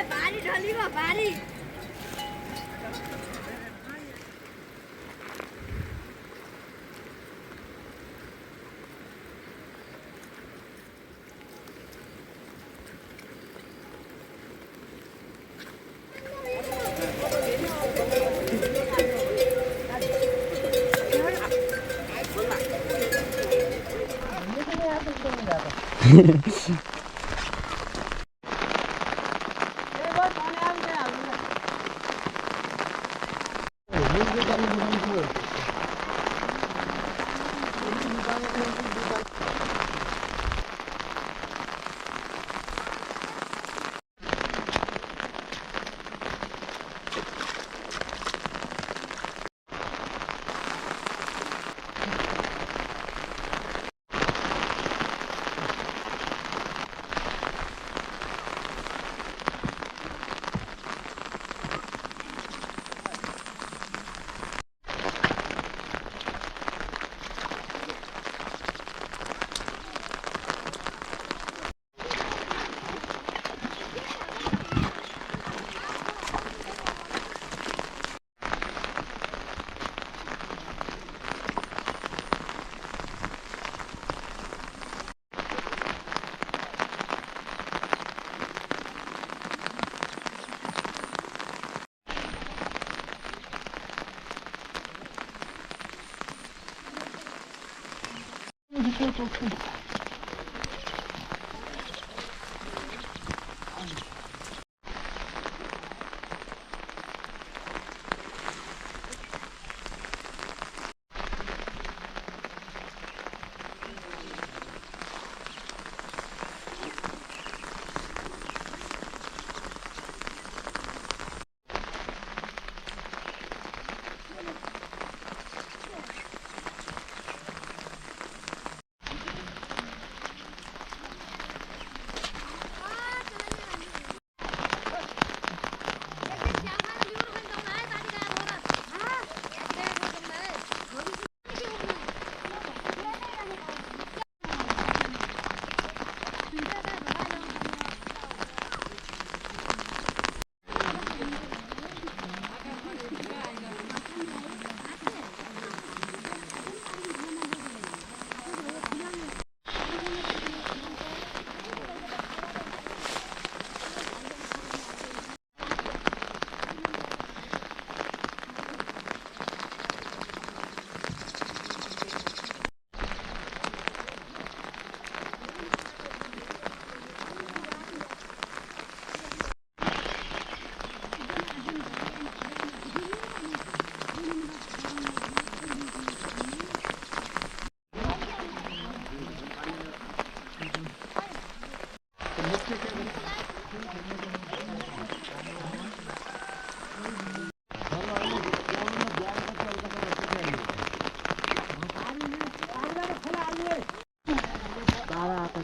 भारी ढलीमा भारी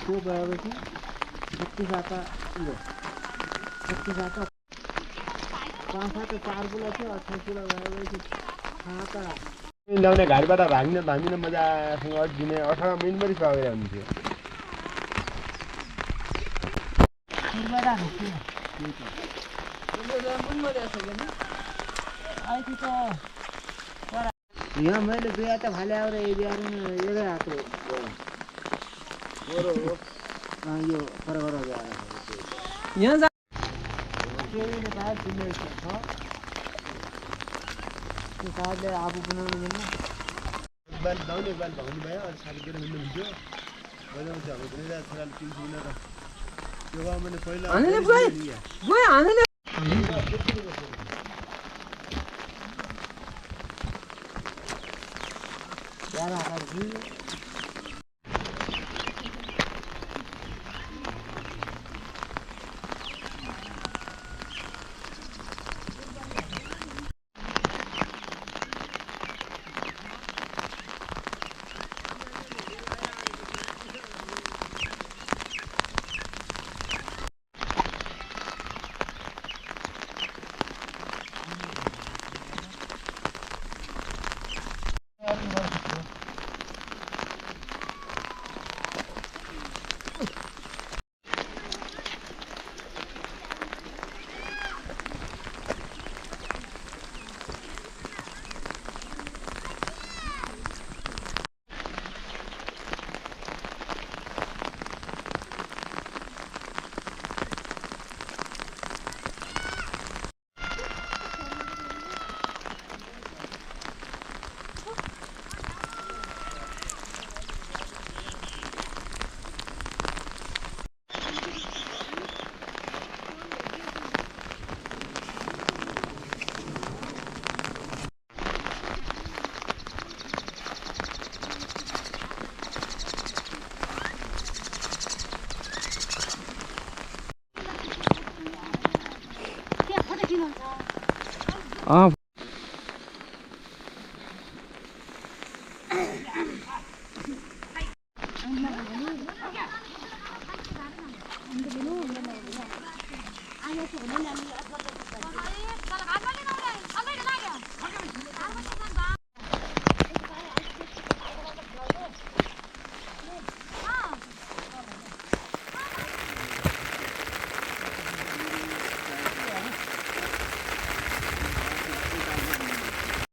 त्यो गएपछि 36 आता यो 36 आता 5 आता 4 बुला थियो 28 बुला गएपछि खाता ल्याउने घाटबाट भाग्न मजासँग अड्किने 18 मिनेट पनि सकेर हुन्थ्यो यहाँ मैले दुई आता फाले आएर एउटै हात यो फरक यहाँ जा साथले आफू बनाउनु मिल्दैन बाल दाउने बाल भाउनु भयो अनि साथीले मिल्नु हुन्थ्यो बजाउँछ अब पनि छोराले किन्छु न त त्यो भए मैले पहिला अँ आएको छ भने